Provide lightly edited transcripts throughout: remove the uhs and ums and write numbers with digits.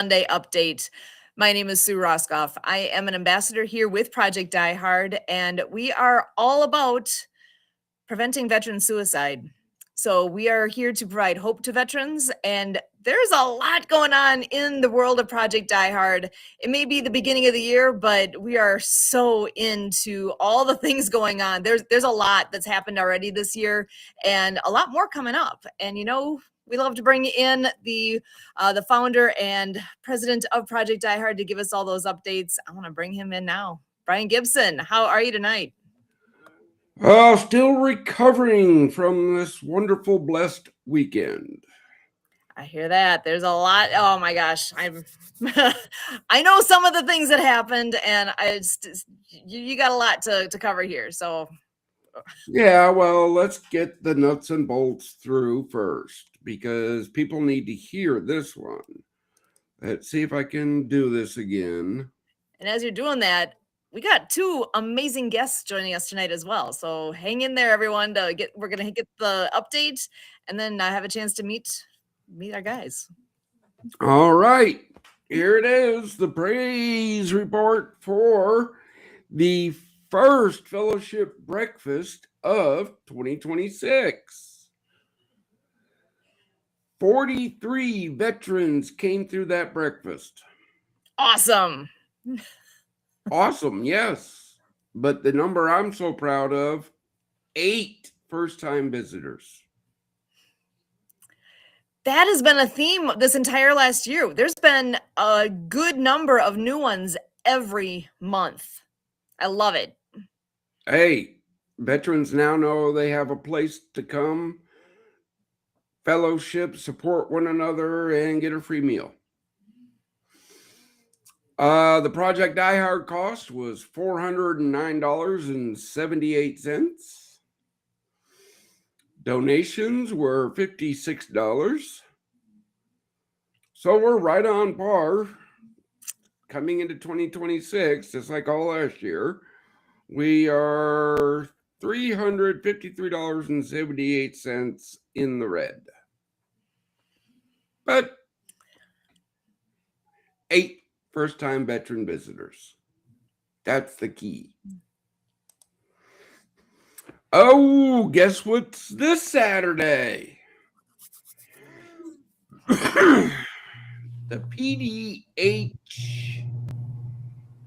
Monday update. My name is Sue Roskoff. I am an ambassador here with Project Die Hard, and we are all about preventing veteran suicide. So we are here to provide hope to veterans, and there's a lot going on in the world of Project Die Hard. It may be the beginning of the year, but we are so into all the things going on. There's a lot that's happened already this year, and a lot more coming up. And we love to bring in the founder and president of Project Die Hard to give us all those updates. I want to bring him in now. Brian Gibson, how are you tonight? Still recovering from this wonderful, blessed weekend. I hear that. There's a lot. Oh my gosh. I know some of the things that happened, and you got a lot to cover here. So yeah, well, let's get the nuts and bolts through first because people need to hear this one. Let's see if I can do this again. And as you're doing that, we got two amazing guests joining us tonight as well. So hang in there, everyone. We're gonna get the update, and then have a chance to meet our guys. All right, here it is, the praise report for the first fellowship breakfast of 2026. 43 veterans came through that breakfast. Awesome. Awesome, yes. But the number I'm so proud of, 8 first-time visitors. That has been a theme this entire last year. There's been a good number of new ones every month. I love it. Hey, veterans now know they have a place to come, fellowship, support one another, and get a free meal. The Project Die Hard cost was $409.78. Donations were $56. So we're right on par coming into 2026, just like all last year. We are $353.78 in the red. But 8 first-time veteran visitors. That's the key. Oh, guess what's this Saturday? The PDH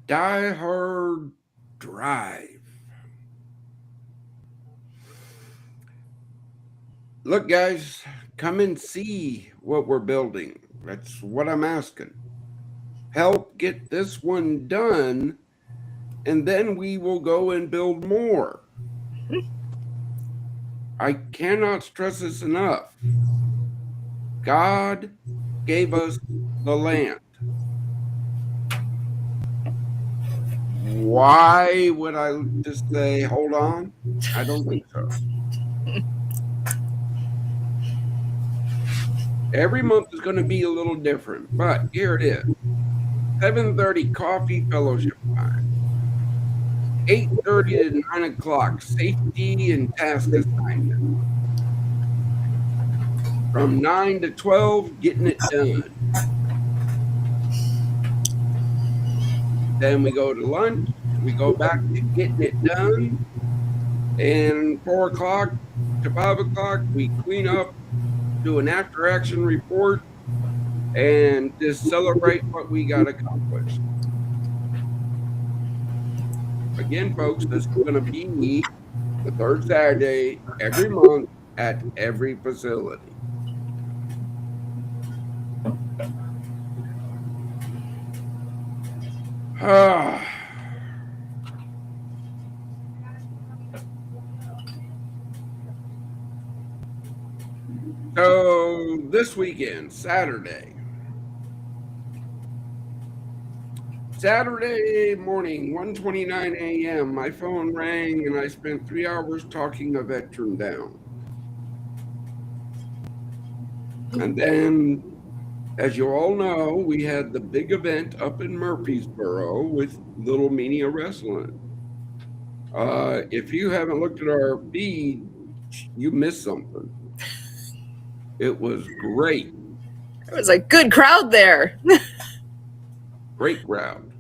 Die Hard Drive. Look, guys, come and see what we're building. That's what I'm asking. Help get this one done, and then we will go and build more. I cannot stress this enough. God gave us the land. Why would I just say, hold on? I don't think so. Every month is going to be a little different, but here it is. 7:30 coffee fellowship time. 8:30 to 9 o'clock safety and task assignment. From 9 to 12, getting it done. Then we go to lunch. We go back to getting it done. And 4 o'clock to 5 o'clock, we clean up, do an after action report, and just celebrate what we got accomplished. Again, folks, this is going to be the third Saturday every month at every facility. So this weekend, Saturday morning, 1:29 a.m., my phone rang and I spent 3 hours talking a veteran down. And then, as you all know, we had the big event up in Murfreesboro with Little Mania Wrestling. If you haven't looked at our feed, you missed something. It was great. It was a good crowd there. Great crowd.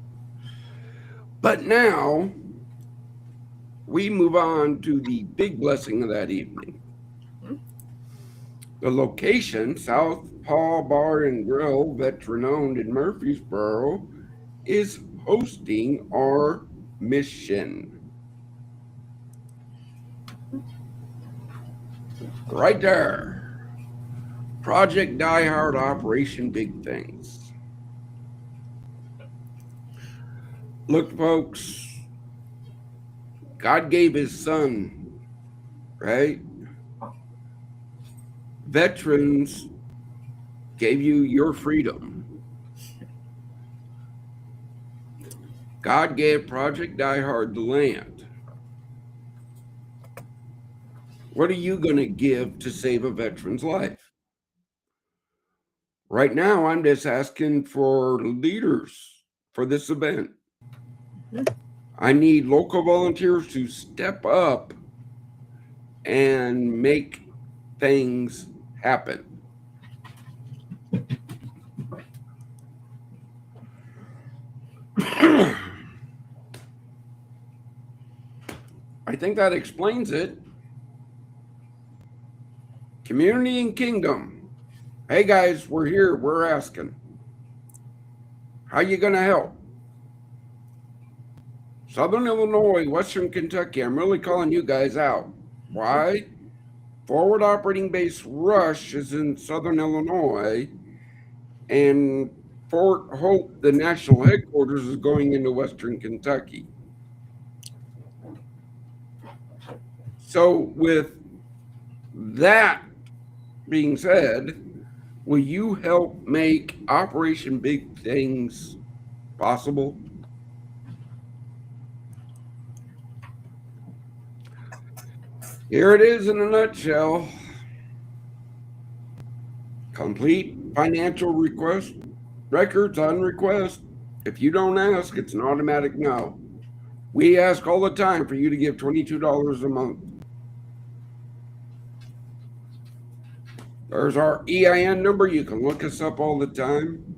But now we move on to the big blessing of that evening. The location, South Paw Bar and Grill, veteran owned in Murfreesboro, is hosting our mission. Right there. Project Die Hard, Operation Big Things. Look, folks, God gave his son, right? Veterans gave you your freedom. God gave Project Die Hard the land. What are you going to give to save a veteran's life? Right now, I'm just asking for leaders for this event. I need local volunteers to step up and make things happen. I think that explains it. Community and Kingdom. Hey guys, we're here. We're asking. How you going to help? Southern Illinois, Western Kentucky, I'm really calling you guys out. Why? Forward Operating Base Rush is in Southern Illinois, and Fort Hope, the national headquarters, is going into Western Kentucky. So with that being said, will you help make Operation Big Things possible? Here it is in a nutshell. Complete financial request, records on request. If you don't ask, it's an automatic no. We ask all the time for you to give $22 a month. There's our EIN number. You can look us up all the time.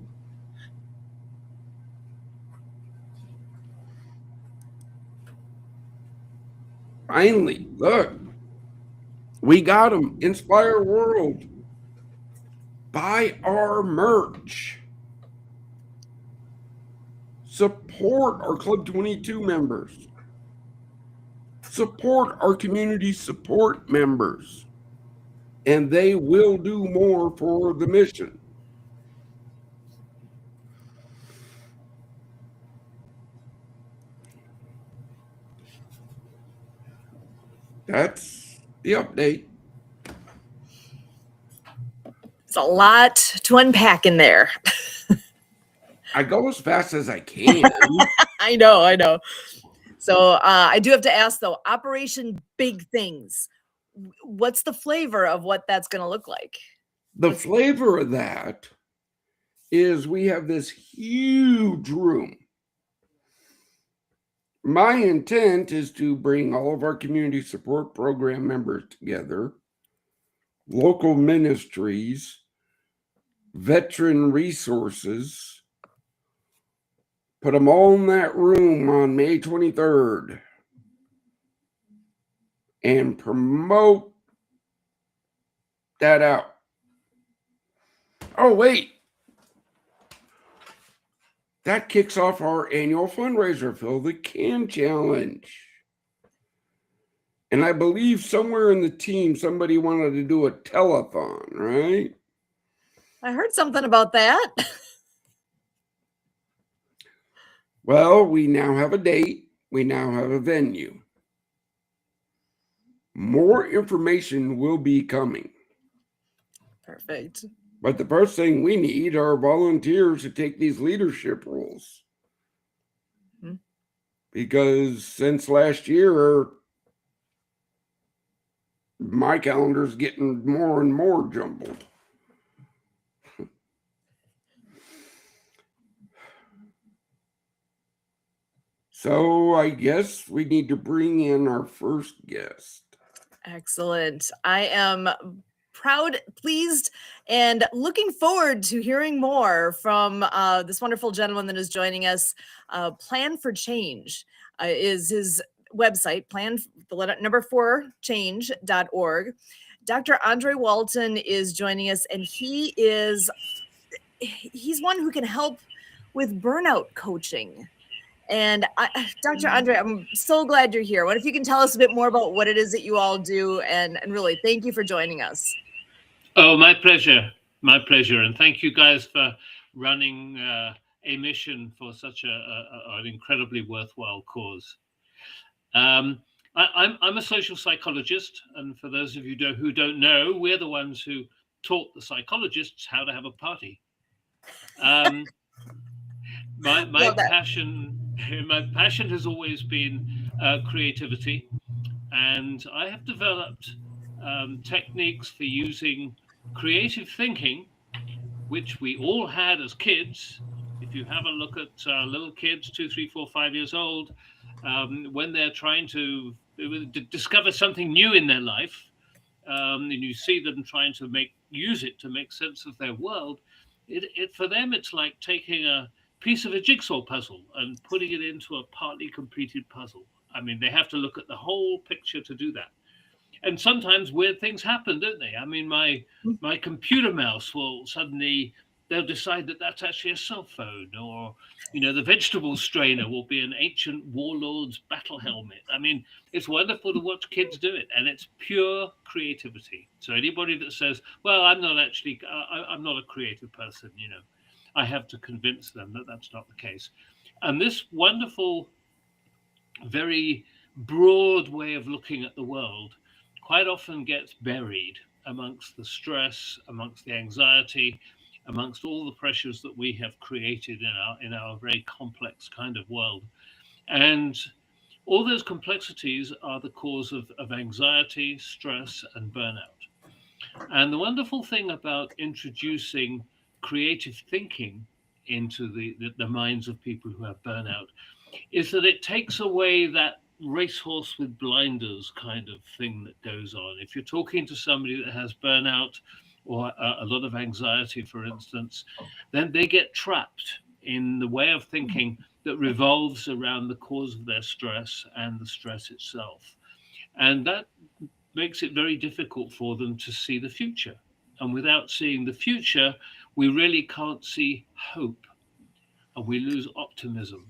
Finally, look, we got them. Inspire World. Buy our merch. Support our Club 22 members. Support our community support members. And they will do more for the mission. That's the update. It's a lot to unpack in there. I go as fast as I can. I know. So I do have to ask though, Operation Big Things. What's the flavor of what that's going to look like? The flavor of that is we have this huge room. My intent is to bring all of our community support program members together, local ministries, veteran resources, put them all in that room on May 23rd and promote that out. Oh, wait. That kicks off our annual fundraiser, Phil, the Can Challenge. And I believe somewhere in the team, somebody wanted to do a telethon, right? I heard something about that. Well, we now have a date. We now have a venue. More information will be coming. Perfect. But the first thing we need are volunteers to take these leadership roles. Mm-hmm. Because since last year, my calendar's getting more and more jumbled. So I guess we need to bring in our first guest. Excellent. I am proud, pleased, and looking forward to hearing more from this wonderful gentleman that is joining us. Plan for Change is his website, the letter number 4 change.org. Dr. Andre Walton is joining us, and he's one who can help with burnout coaching. And Dr. Andre, I'm so glad you're here. What if you can tell us a bit more about what it is that you all do, and really thank you for joining us. Oh, my pleasure. My pleasure. And thank you guys for running a mission for such an incredibly worthwhile cause. I'm a social psychologist. And for those of you who don't know, we're the ones who taught the psychologists how to have a party. My passion has always been creativity, and I have developed techniques for using creative thinking, which we all had as kids. If you have a look at little kids, 2, 3, 4, 5 years old, when they're trying to discover something new in their life, and you see them trying to use it to make sense of their world, for them it's like taking a piece of a jigsaw puzzle and putting it into a partly completed puzzle. I mean, they have to look at the whole picture to do that. And sometimes weird things happen, don't they? I mean, my computer mouse will suddenly, they'll decide that that's actually a cell phone, or the vegetable strainer will be an ancient warlord's battle helmet. I mean, it's wonderful to watch kids do it, and it's pure creativity. So anybody that says, well, I'm not a creative person, I have to convince them that that's not the case. And this wonderful, very broad way of looking at the world quite often gets buried amongst the stress, amongst the anxiety, amongst all the pressures that we have created in our very complex kind of world. And all those complexities are the cause of anxiety, stress, and burnout. And the wonderful thing about introducing creative thinking into the minds of people who have burnout is that it takes away that racehorse with blinders kind of thing that goes on. If you're talking to somebody that has burnout or a lot of anxiety, for instance, then they get trapped in the way of thinking that revolves around the cause of their stress and the stress itself. And that makes it very difficult for them to see the future. And without seeing the future, we really can't see hope, and we lose optimism.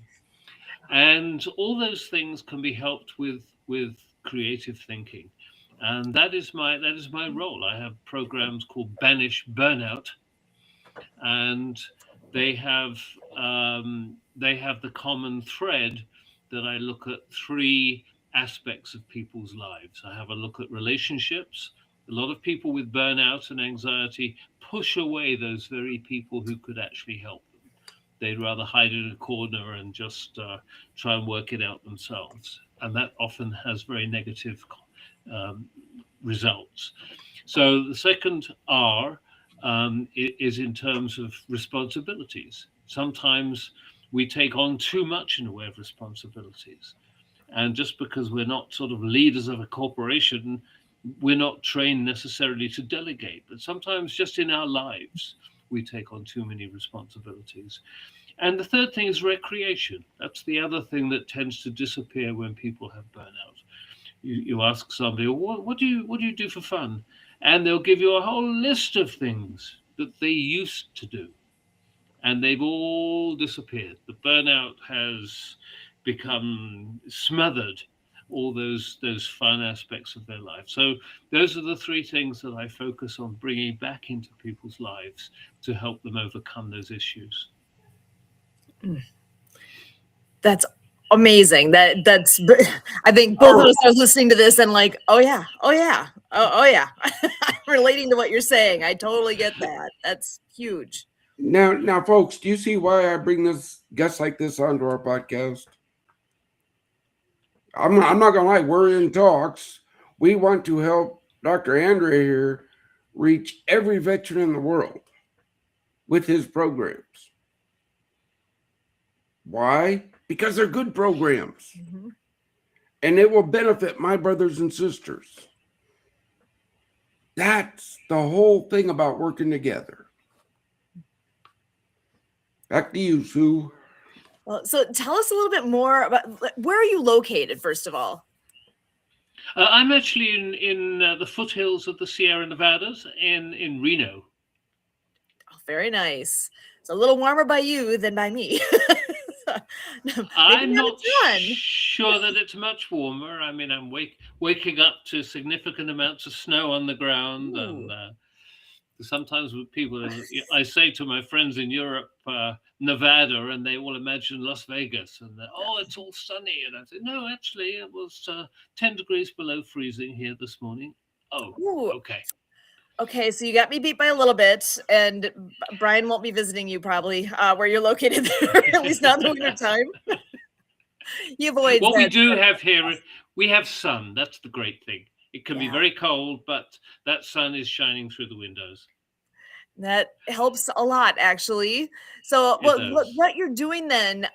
And all those things can be helped with creative thinking. And that is my role. I have programs called Banish Burnout, and they have the common thread that I look at 3 aspects of people's lives. I have a look at relationships. A lot of people with burnout and anxiety push away those very people who could actually help them. They'd rather hide in a corner and just try and work it out themselves. And that often has very negative results. So the second R is in terms of responsibilities. Sometimes we take on too much in the way of responsibilities. And just because we're not sort of leaders of a corporation, we're not trained necessarily to delegate. But sometimes just in our lives, we take on too many responsibilities. And the third thing is recreation. That's the other thing that tends to disappear when people have burnout. You ask somebody, what do you do for fun? And they'll give you a whole list of things that they used to do. And they've all disappeared. The burnout has become smothered all those fun aspects of their life. So those are the 3 things that I focus on bringing back into people's lives to help them overcome those issues. That's amazing. That's I think both of us are listening to this and like, oh yeah. I'm relating to what you're saying. I totally get that. That's huge. Now, folks, do you see why I bring this guests like this onto our podcast? I'm not gonna lie, we're in talks. We want to help Dr. Andre here reach every veteran in the world with his programs. Why? Because they're good programs. Mm-hmm. And it will benefit my brothers and sisters. That's the whole thing about working together. Back to you, Sue. Well, so tell us a little bit more about where are you located, first of all? I'm actually in the foothills of the Sierra Nevadas in Reno. Oh, very nice. It's a little warmer by you than by me. Maybe I'm not not a ton. sure that it's much warmer. I mean, I'm waking up to significant amounts of snow on the ground, Ooh. and sometimes with people, I say to my friends in Europe, Nevada, and they all imagine Las Vegas, and oh, it's all sunny, and I say, no, actually, it was 10 degrees below freezing here this morning. Oh, Ooh. okay. Okay, so you got me beat by a little bit, and Brian won't be visiting you probably where you're located there, at least not in the winter time. He avoids What we that. do have here, we have sun. That's the great thing. It can be Yeah. very cold, but that sun is shining through the windows. That helps a lot, actually. So, what you're doing then,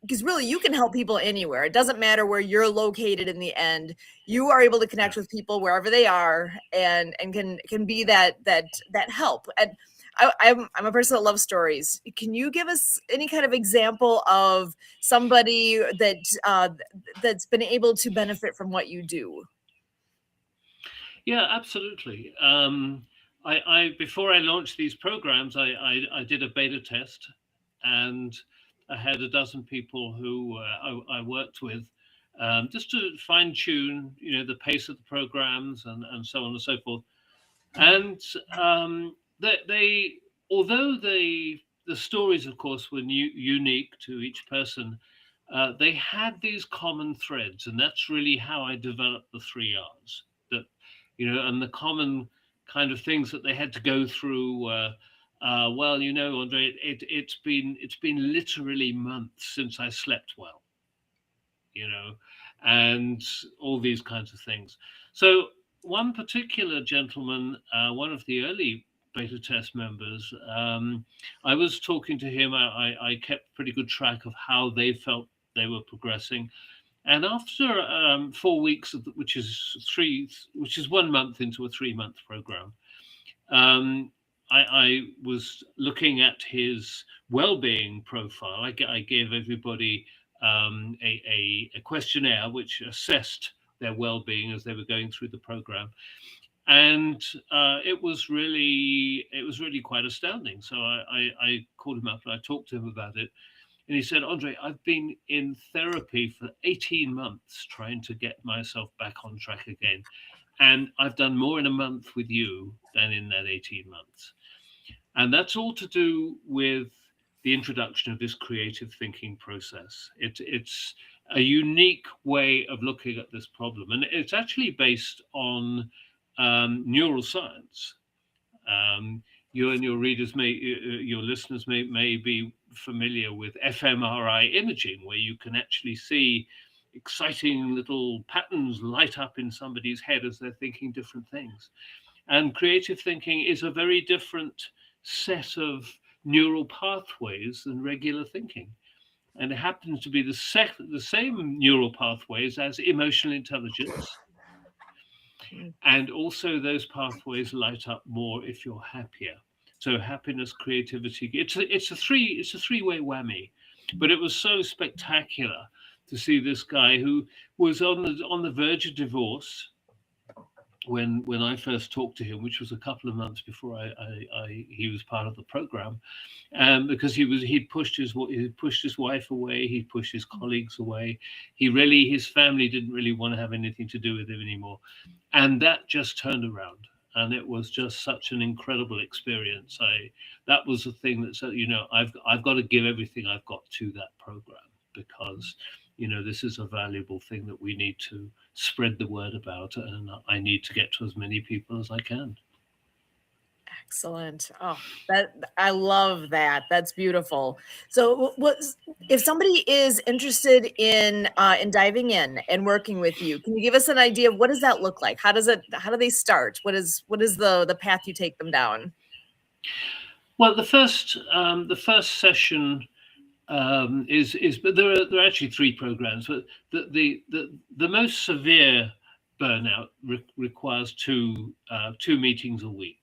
because really you can help people anywhere. It doesn't matter where you're located in the end. You are able to connect with people wherever they are, and can be that help. And I'm a person that loves stories. Can you give us any kind of example of somebody that that's been able to benefit from what you do? Yeah, absolutely. I before I launched these programs, I did a beta test, and I had a dozen people who I worked with, just to fine tune, the pace of the programs and so on and so forth. And they although the stories, of course, were unique to each person, they had these common threads, and that's really how I developed the 3 R's. That and the common kind of things that they had to go through. Well, Andre, it's been literally months since I slept well, and all these kinds of things. So one particular gentleman, one of the early beta test members, I was talking to him. I kept pretty good track of how they felt they were progressing. And after 4 weeks, which is 1 month into a 3 month program, I was looking at his well-being profile. I gave everybody a questionnaire which assessed their well-being as they were going through the program, and it was really quite astounding. So I called him up and I talked to him about it. And he said, Andre, I've been in therapy for 18 months trying to get myself back on track again. And I've done more in a month with you than in that 18 months. And that's all to do with the introduction of this creative thinking process. It's a unique way of looking at this problem. And it's actually based on neuroscience. You and your readers your listeners may be familiar with fMRI imaging, where you can actually see exciting little patterns light up in somebody's head as they're thinking different things. And creative thinking is a very different set of neural pathways than regular thinking. And it happens to be the same neural pathways as emotional intelligence. And also those pathways light up more if you're happier. So happiness, creativity, it's a three-way whammy. But it was so spectacular to see this guy who was on the verge of divorce when I first talked to him, which was a couple of months before he was part of the program, because he'd pushed his wife away, he pushed his colleagues away. His family didn't really want to have anything to do with him anymore, and that just turned around. And it was just such an incredible experience. That was the thing that said, I've got to give everything I've got to that program, because this is a valuable thing that we need to spread the word about, and I need to get to as many people as I can. Excellent. Oh, I love that. That's beautiful. So, if somebody is interested in diving in and working with you? Can you give us an idea of what does that look like? How do they start? What is the path you take them down? Well, the first session is but there are actually 3 programs, but the most severe burnout requires two meetings a week.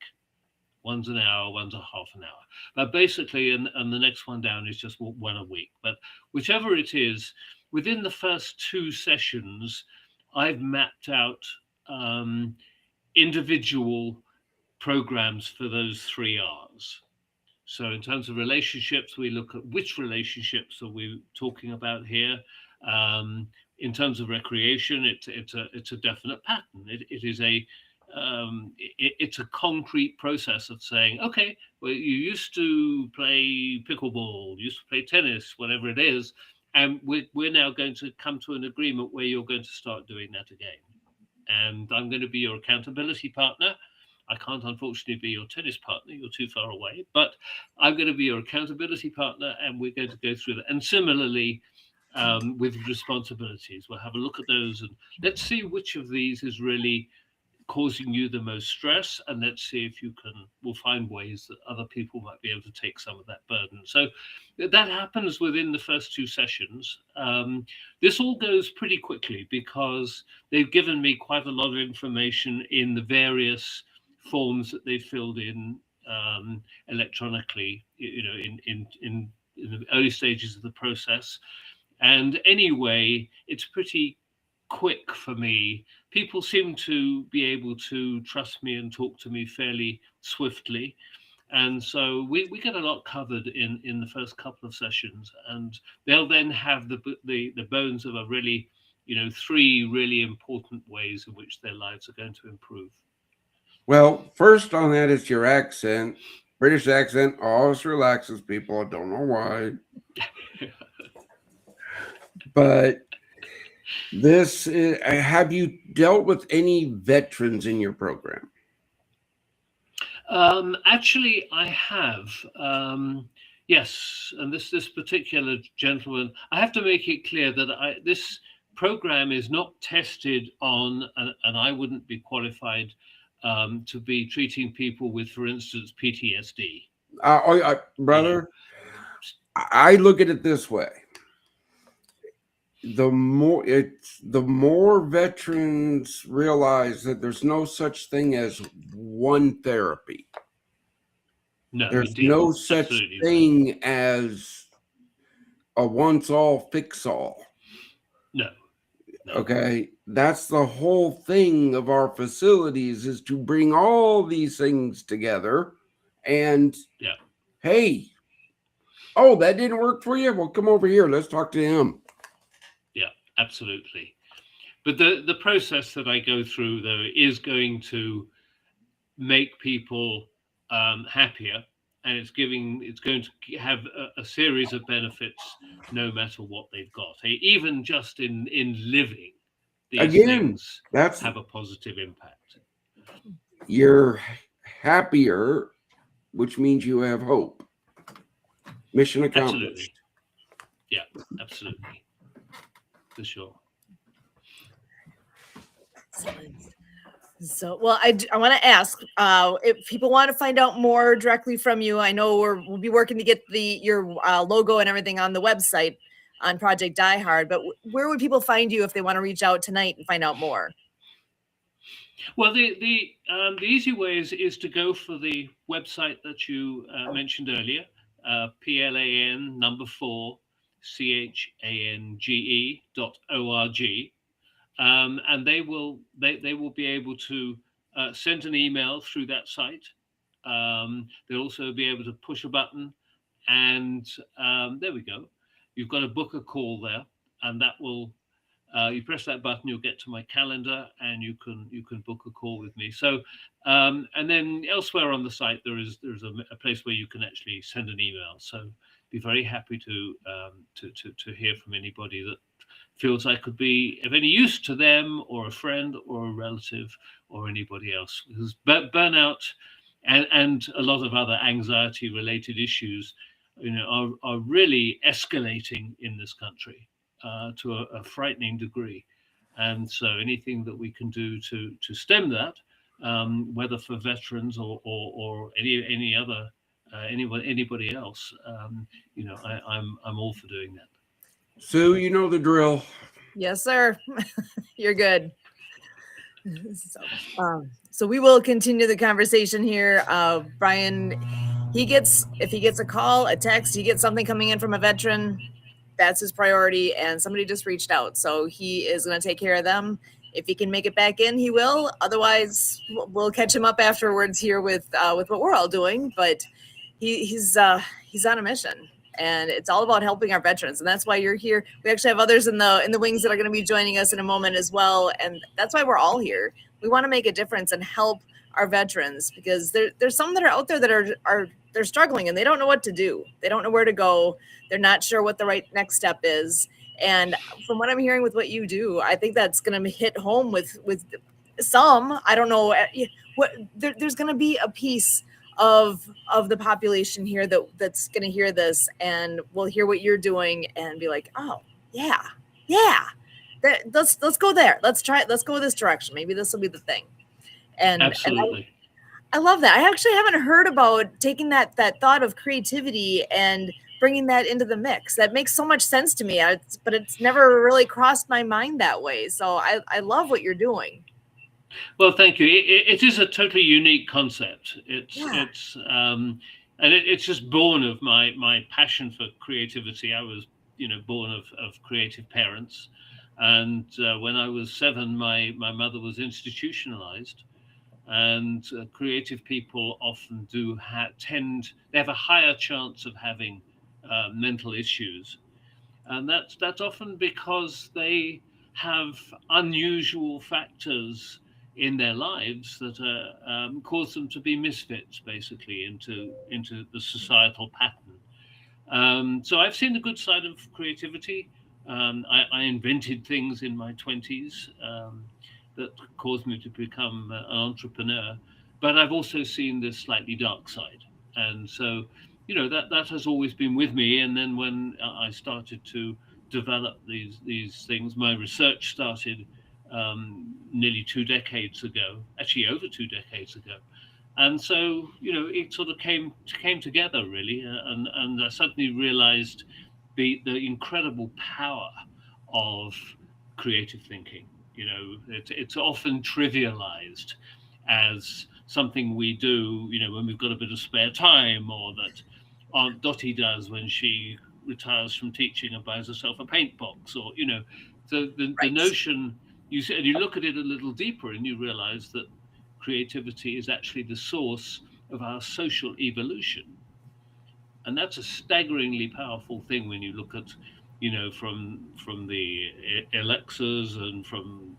One's an hour, one's a half an hour. But basically, and the next one down is just one a week. But whichever it is, within the first two sessions, I've mapped out individual programs for those 3 R's. So, in terms of relationships, we look at which relationships are we talking about here. In terms of recreation, it's a definite pattern. It is it's a concrete process of saying, okay, well, you used to play pickleball, you used to play tennis, whatever it is, and we're now going to come to an agreement where you're going to start doing that again. And I'm going to be your accountability partner. I can't, unfortunately, be your tennis partner. You're too far away. But I'm going to be your accountability partner, and we're going to go through that. And similarly, with responsibilities, we'll have a look at those and let's see which of these is really causing you the most stress, and let's see if we'll find ways that other people might be able to take some of that burden. So that happens within the first two sessions. This all goes pretty quickly because they've given me quite a lot of information in the various forms that they've filled in electronically, in the early stages of the process. And anyway, it's pretty quick for me. People seem to be able to trust me and talk to me fairly swiftly. And so we get a lot covered in the first couple of sessions, and they'll then have the bones of a really, three really important ways in which their lives are going to improve. Well, first on that is your accent. British accent always relaxes people. I don't know why. But this have you dealt with any veterans in your program? Actually, I have. Yes, and this particular gentleman, I have to make it clear that this program is not tested on, and I wouldn't be qualified to be treating people with, for instance, PTSD. Brother, I look at it this way. The more veterans realize that there's no such thing as one therapy. No, there's indeed, no such thing as a once all fix all. No. Okay, that's the whole thing of our facilities, is to bring all these things together. And hey, oh, that didn't work for you? Well, come over here. Let's talk to him. Yeah, absolutely. But the process that I go through, though, is going to make people happier, and it's going to have a series of benefits no matter what they've got. Even just in living, these things have a positive impact. You're happier, which means you have hope. Mission accomplished. Absolutely. Yeah, absolutely. For sure. So, well, I want to ask if people want to find out more directly from you. I know we'll be working to get your logo and everything on the website on Project Die Hard, but where would people find you if they want to reach out tonight and find out more? Well, the easy way is to go for the website that you mentioned earlier, PLAN 4CHANGE.org. And they will be able to send an email through that site. They'll also be able to push a button, and there we go. You've got to book a call there, and that will. You press that button, you'll get to my calendar, and you can book a call with me. So, and then elsewhere on the site there's a place where you can actually send an email. So, be very happy to hear from anybody that feels I could be of any use to them, or a friend, or a relative, or anybody else. Because burnout and a lot of other anxiety-related issues, are really escalating in this country to a frightening degree. And so, anything that we can do to stem that, whether for veterans or any other anybody else, I'm all for doing that. Sue, you know the drill. Yes, sir. You're good. So we will continue the conversation here. Brian, if he gets a call, a text, he gets something coming in from a veteran, that's his priority. And somebody just reached out, so he is going to take care of them. If he can make it back in, he will. Otherwise, we'll catch him up afterwards here with what we're all doing. But he's on a mission, and it's all about helping our veterans, and that's why you're here. We actually have others in the wings that are going to be joining us in a moment as well, and that's why we're all here. We want to make a difference and help our veterans, because there's some that are out there that are they're struggling and they don't know what to do. They don't know where to go. They're not sure what the right next step is. And from what I'm hearing with what you do, I think that's going to hit home with some. I don't know what there's going to be a piece of the population here that's going to hear this and will hear what you're doing and be like, oh yeah, let's go there. Let's go this direction. Maybe this will be the thing. And absolutely. I love that. I actually haven't heard about taking that thought of creativity and bringing that into the mix. That makes so much sense to me, but it's never really crossed my mind that way. So I love what you're doing. Well, thank you. It is a totally unique concept. It's just born of my passion for creativity. I was, born of creative parents, and when I was 7, my mother was institutionalized. And creative people often they have a higher chance of having mental issues, and that's often because they have unusual factors in their lives that cause them to be misfits, basically, into the societal pattern. So I've seen the good side of creativity. I invented things in my 20s. That caused me to become an entrepreneur, but I've also seen this slightly dark side, and so that has always been with me. And then when I started to develop these things, my research started nearly 2 decades ago, actually over 2 decades ago, and so it sort of came together really, and I suddenly realized the incredible power of creative thinking. It's often trivialized as something we do, when we've got a bit of spare time, or that Aunt Dottie does when she retires from teaching and buys herself a paint box, or the notion. You look at it a little deeper and you realize that creativity is actually the source of our social evolution, and that's a staggeringly powerful thing when you look at from the Alexas and from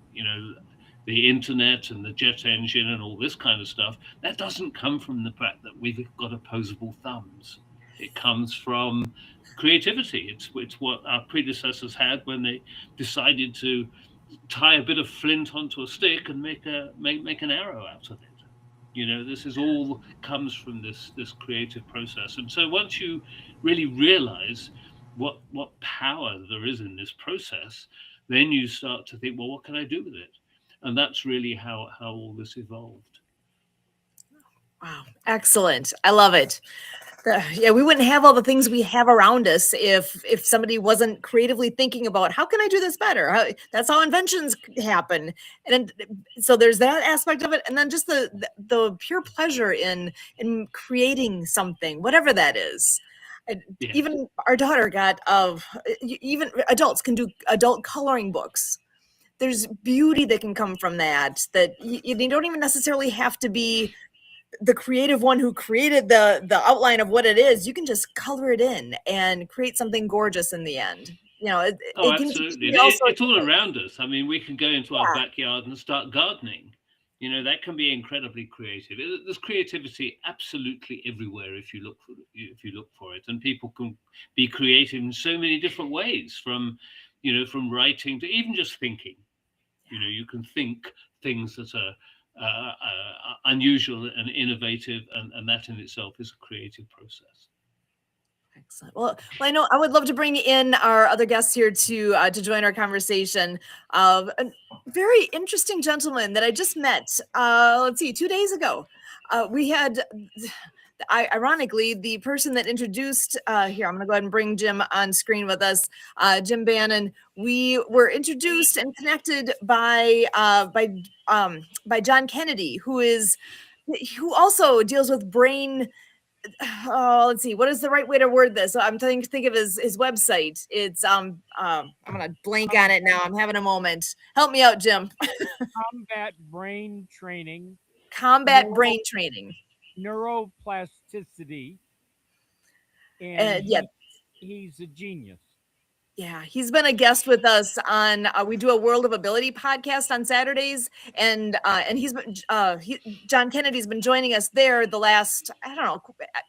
the internet and the jet engine and all this kind of stuff. That doesn't come from the fact that we've got opposable thumbs. It comes from creativity. It's what our predecessors had when they decided to tie a bit of flint onto a stick and make an arrow out of it. This is all comes from this creative process. And so once you really realize what power there is in this process, then you start to think, well, what can I do with it? And that's really how all this evolved. Wow, excellent. I love it. Yeah, we wouldn't have all the things we have around us if somebody wasn't creatively thinking about how can I do this better. That's how inventions happen, and so there's that aspect of it, and then just the pure pleasure in creating something, whatever that is. Yeah. Even our daughter got even adults can do adult coloring books. There's beauty that can come from that you don't even necessarily have to be the creative one who created the outline of what it is. You can just color it in and create something gorgeous in the end. Absolutely. It's all around us. I mean, we can go into our backyard and start gardening. That can be incredibly creative. There's creativity absolutely everywhere if you look for it, and people can be creative in so many different ways, from writing to even just thinking. You can think things that are unusual and innovative, and that in itself is a creative process. Excellent. Well, I know I would love to bring in our other guests here to join our conversation. A very interesting gentleman that I just met. Let's see, 2 days ago. We had ironically, the person that introduced, here, I'm going to go ahead and bring Jim on screen with us, Jim Bannon. We were introduced and connected by John Kennedy, who also deals with brain. Oh, let's see. What is the right way to word this? I'm trying to think of his website. It's I'm gonna blank on it now. I'm having a moment. Help me out, Jim. Combat brain training. Brain training. Neuroplasticity. And he's a genius. Yeah, he's been a guest with us on. We do a World of Ability podcast on Saturdays, and he's been John Kennedy's been joining us there the last, I don't know,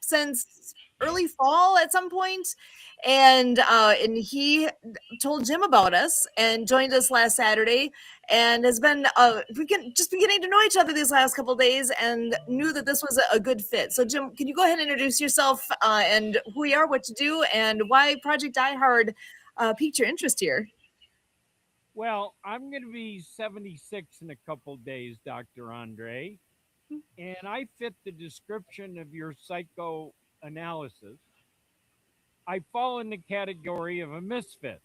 since early fall at some point, and he told Jim about us and joined us last Saturday, and has been we can just been getting to know each other these last couple of days, and knew that this was a good fit. So Jim, can you go ahead and introduce yourself and who you are, what you do, and why Project Die Hard piqued your interest here? Well, I'm going to be 76 in a couple days, Dr. Andre, and I fit the description of your psychoanalysis. I fall in the category of a misfit.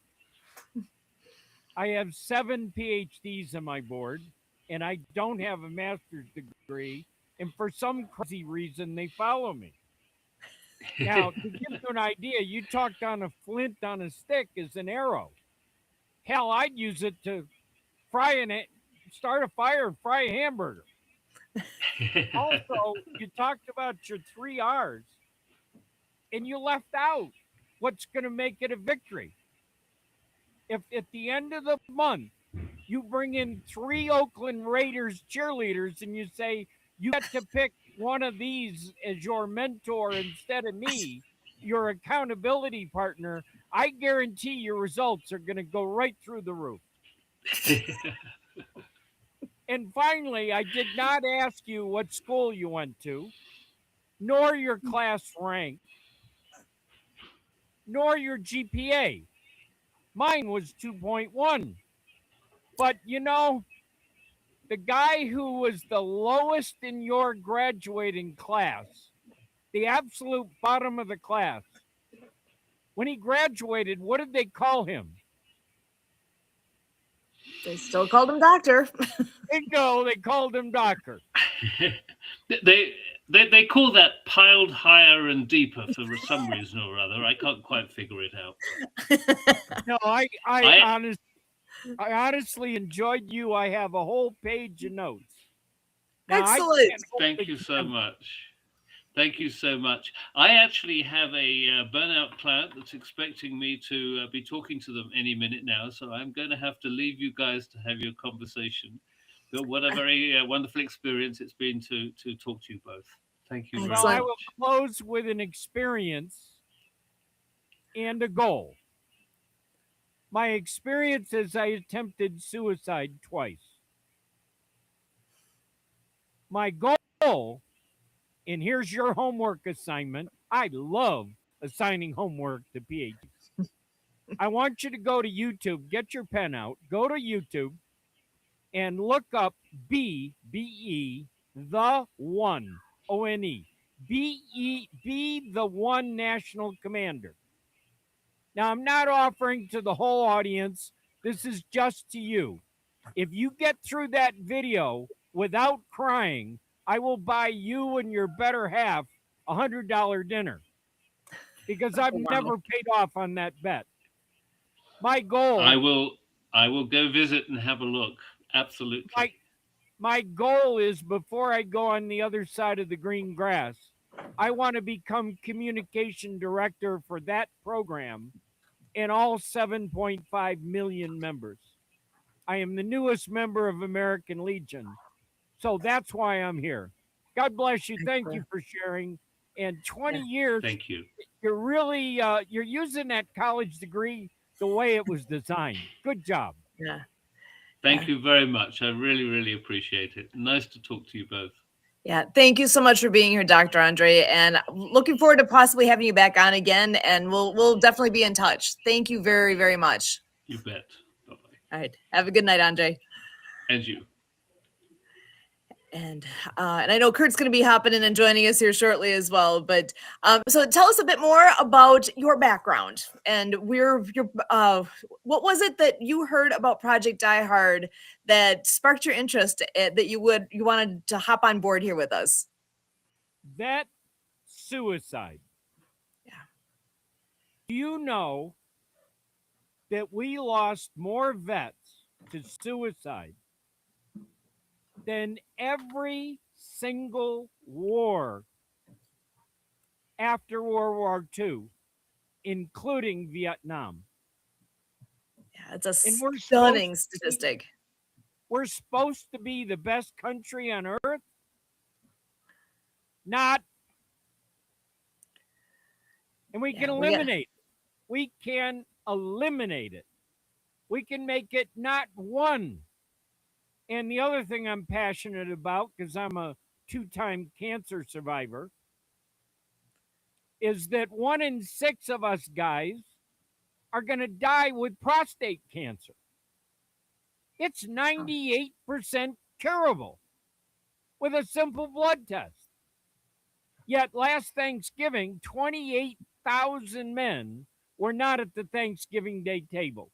I have 7 PhDs on my board, and I don't have a master's degree, and for some crazy reason, they follow me. Now, to give you an idea, you talked on a flint on a stick as an arrow. Hell, I'd use it to start a fire and fry a hamburger. Also, you talked about your 3 R's, and you left out what's going to make it a victory. If at the end of the month, you bring in 3 Oakland Raiders cheerleaders and you say, you get to pick one of these as your mentor instead of me, your accountability partner, I guarantee your results are going to go right through the roof. And finally, I did not ask you what school you went to, nor your class rank, nor your GPA. Mine was 2.1. But you know, the guy who was the lowest in your graduating class, the absolute bottom of the class, when he graduated, what did they call him? They still called him Doctor. Bingo, they called him Doctor. They call that piled higher and deeper for some reason or other. I can't quite figure it out. No, I honestly enjoyed you. I have a whole page of notes. Now, excellent. Thank you so much. Thank you so much. I actually have a burnout client that's expecting me to be talking to them any minute now. So I'm going to have to leave you guys to have your conversation. But what a very wonderful experience it's been to talk to you both. Thank you very much. I will close with an experience and a goal. My experience is I attempted suicide twice. My goal, and here's your homework assignment. I love assigning homework to PhDs. I want you to go to YouTube, get your pen out, go to YouTube, and look up BE, the one, ONE. Be the one national commander. Now, I'm not offering to the whole audience. This is just to you. If you get through that video without crying, I will buy you and your better half $100 dinner, because I've never paid off on that bet. My goal. I will go visit and have a look. Absolutely. My goal is, before I go on the other side of the green grass, I want to become communication director for that program and all 7.5 million members. I am the newest member of American Legion. So that's why I'm here. God bless you. Thank you for sharing. And 20 years. Thank you. You're really, you're using that college degree the way it was designed. Good job. Yeah. Thank you very much. I really, really appreciate it. Nice to talk to you both. Yeah, thank you so much for being here, Dr. Andre, and looking forward to possibly having you back on again, and we'll definitely be in touch. Thank you very, very much. You bet. Bye-bye. All right. Have a good night, Andre. And you. And I know Kurt's going to be hopping in and joining us here shortly as well. But so tell us a bit more about your background and what was it that you heard about Project Die Hard that sparked your interest, that you wanted to hop on board here with us? Vet suicide. Yeah. Do you know that we lost more vets to suicide than every single war after World War II, including Vietnam? Yeah, it's a And stunning statistic. We're supposed to be the best country on earth? Not. And we can eliminate it. We can eliminate it. We can make it not one. And the other thing I'm passionate about, because I'm a 2-time cancer survivor, is that 1 in 6 of us guys are going to die with prostate cancer. It's 98% curable with a simple blood test. Yet last Thanksgiving, 28,000 men were not at the Thanksgiving Day table.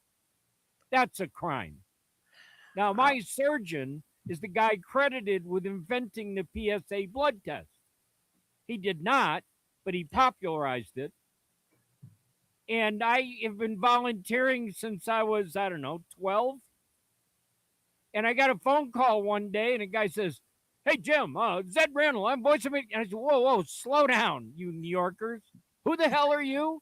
That's a crime. Now, my surgeon is the guy credited with inventing the PSA blood test. He did not, but he popularized it. And I have been volunteering since I was, 12. And I got a phone call one day, and a guy says, "Hey, Jim, Zed Randall, I'm voice of it." And I said, whoa, slow down, you New Yorkers. Who the hell are you?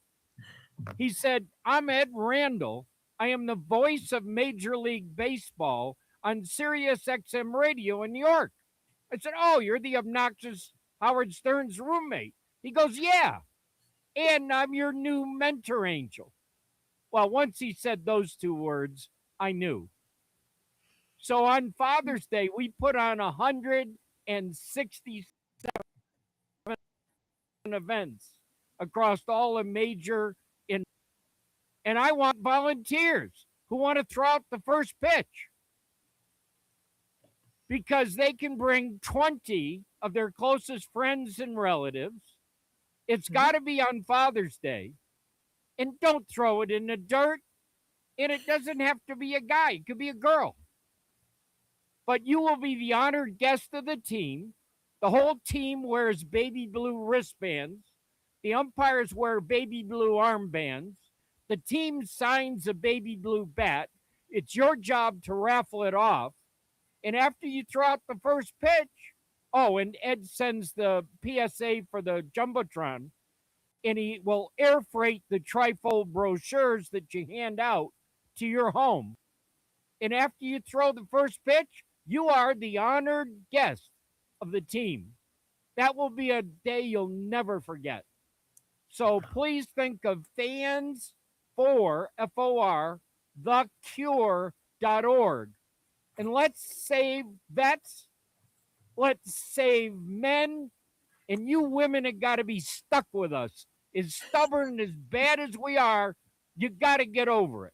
He said, "I'm Ed Randall. I am the voice of Major League Baseball on Sirius XM radio in New York." I said, "Oh, you're the obnoxious Howard Stern's roommate." He goes, "Yeah. And I'm your new mentor angel." Well, once he said those 2 words, I knew. So on Father's Day, we put on 167 events across all the major and I want volunteers who want to throw out the first pitch, because they can bring 20 of their closest friends and relatives. It's got to be on Father's Day. And don't throw it in the dirt. And it doesn't have to be a guy. It could be a girl. But you will be the honored guest of the team. The whole team wears baby blue wristbands. The umpires wear baby blue armbands. The team signs a baby blue bat. It's your job to raffle it off. And after you throw out the first pitch, and Ed sends the PSA for the Jumbotron, and he will air freight the trifold brochures that you hand out to your home. And after you throw the first pitch, you are the honored guest of the team. That will be a day you'll never forget. So please think of fans for FOR, thecure.org. And let's save vets. Let's save men. And you women have got to be stuck with us. As stubborn, as bad as we are, you got to get over it.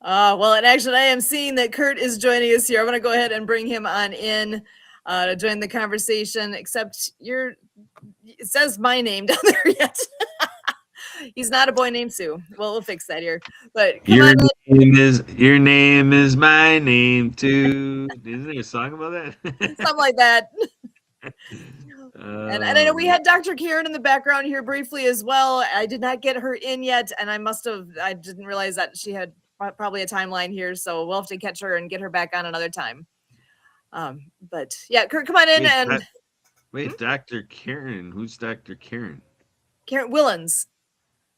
Well, and actually, I am seeing that Kurt is joining us here. I'm going to go ahead and bring him on in to join the conversation, except it says my name down there yet. He's not a boy named Sue. Well, we'll fix that here. But your name is my name too. Isn't there a song about that? Something like that. And I know we had Dr. Karen in the background here briefly as well. I did not get her in yet, and I didn't realize that she had probably a timeline here, so we'll have to catch her and get her back on another time. But yeah, Kurt, come on in. Wait, Dr. Karen. Who's Dr. Karen? Karen Willens.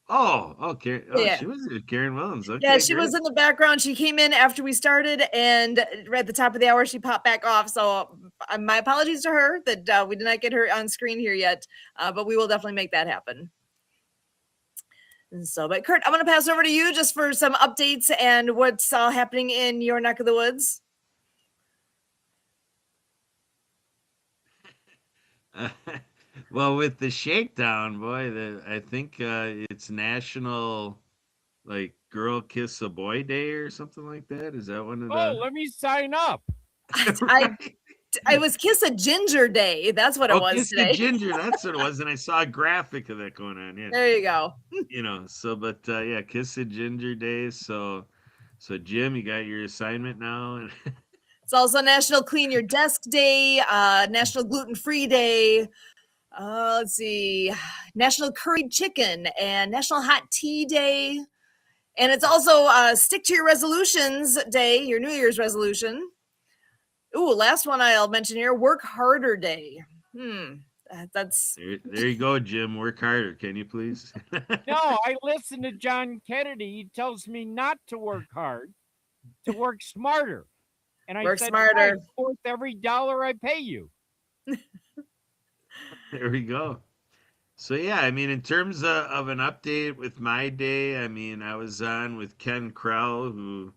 Oh, Karen. Oh, yeah. She was Karen Willens. Okay, yeah, she was in the background. She came in after we started, and right at the top of the hour, she popped back off. So my apologies to her that we did not get her on screen here yet, but we will definitely make that happen. But Kurt, I'm going to pass over to you just for some updates and what's happening in your neck of the woods. Well, with the shakedown, boy, I think it's National Girl Kiss a Boy Day or something like that. Is that one of the? Let me sign up. I was Kiss a Ginger Day. That's what it was Kiss today. the Ginger. That's what it was. And I saw a graphic of that going on. Yeah. There you go. But yeah, Kiss the Ginger Day. So Jim, you got your assignment now. It's also National Clean Your Desk Day, National Gluten Free Day. Let's see, National Curried Chicken and National Hot Tea Day. And it's also Stick to Your Resolutions Day, your New Year's resolution. Ooh, last one I'll mention here, Work Harder Day. That's there you go, Jim. Work harder, can you please? No, I listen to John Kennedy. He tells me not to work hard, to work smarter. And I work said, smarter. it's worth every dollar I pay you. There we go. So yeah, I mean, in terms of an update with my day, I mean, I was on with Ken Krell, who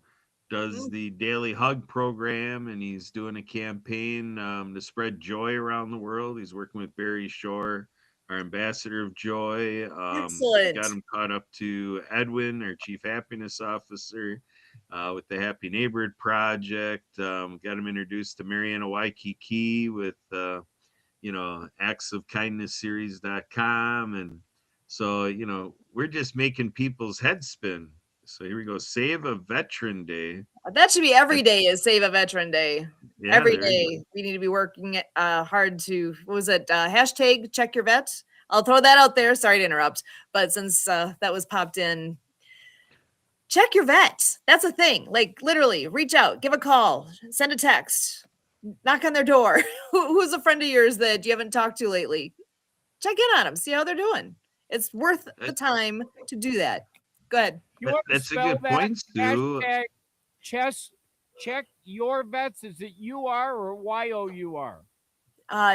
does the Daily Hug program, and he's doing a campaign to spread joy around the world. He's working with Barry Shore, our ambassador of joy. Excellent. Got him caught up to Edwin, our chief happiness officer, with the Happy Neighborhood Project. Got him introduced to Mariana Waikiki with actsofkindnessseries.com. And so, we're just making people's heads spin. So here we go. Save a Veteran Day. That should be every day is Save a Veteran Day. Yeah, every day. We need to be working hard to, what was it? Hashtag check your vet. I'll throw that out there. Sorry to interrupt. But since that was popped in, check your vet. That's a thing. Like literally reach out, give a call, send a text, knock on their door. Who's a friend of yours that you haven't talked to lately? Check in on them. See how they're doing. It's worth the time to do that. Go ahead. That's a good point, Stu. Check your vets. Is it UR or YOUR?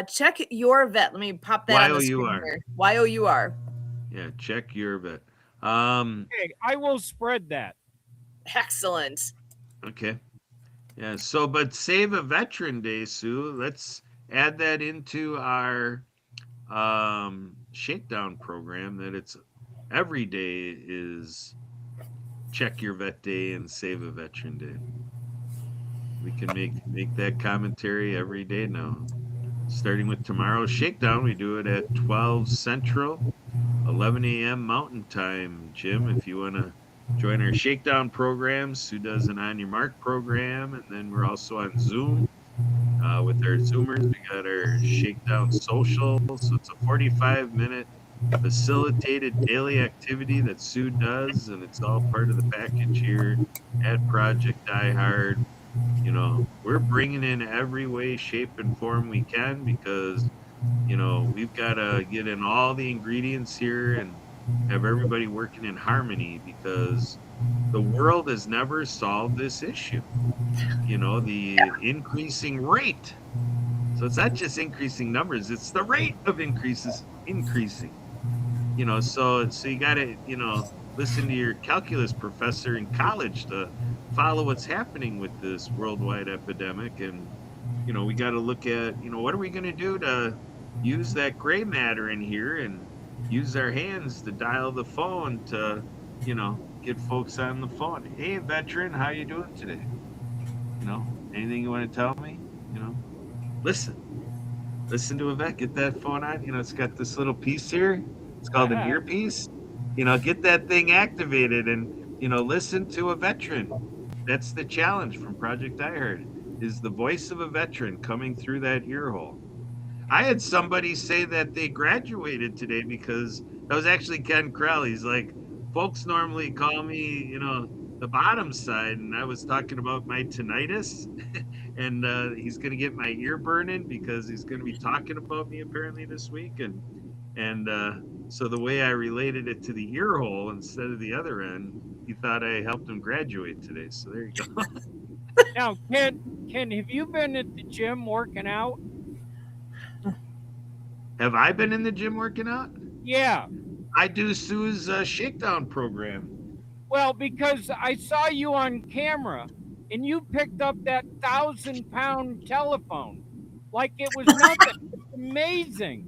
Check your vet. Let me pop that on the screen here. YOUR. Yeah, check your vet. Okay, I will spread that. Excellent. Okay. Yeah, so but Save a Veteran Day, Sue. Let's add that into our shakedown program, that it's every day is Check Your Vet Day and Save a Veteran Day. We can make that commentary every day now. Starting with tomorrow's shakedown, we do it at 12 Central, 11 a.m. Mountain Time. Jim, if you want to join our shakedown program, Sue does an On Your Mark program, and then we're also on Zoom with our Zoomers. We got our shakedown social, so it's a 45-minute facilitated daily activity that Sue does, and it's all part of the package here at Project Die Hard. We're bringing in every way, shape, and form we can, because we've got to get in all the ingredients here and have everybody working in harmony, because the world has never solved this issue. The increasing rate. So it's not just increasing numbers, it's the rate of increases increasing. So you got to, listen to your calculus professor in college to follow what's happening with this worldwide epidemic. And, we got to look at, what are we going to do to use that gray matter in here and use our hands to dial the phone to, get folks on the phone. Hey, veteran, how you doing today? Anything you want to tell me? Listen to a vet, get that phone on. It's got this little piece here. It's called an earpiece. Get that thing activated and, listen to a veteran. That's the challenge from Project Die Hard, is the voice of a veteran coming through that ear hole. I had somebody say that they graduated today, because that was actually Ken Krell. He's like, folks normally call me, the bottom side, and I was talking about my tinnitus, and he's going to get my ear burning because he's going to be talking about me apparently this week, and so the way I related it to the ear hole instead of the other end, he thought I helped him graduate today. So there you go. Now, Ken, have you been at the gym working out? Have I been in the gym working out? Yeah. I do Sue's shakedown program. Well, because I saw you on camera and you picked up that 1,000-pound telephone like it was nothing. It's amazing.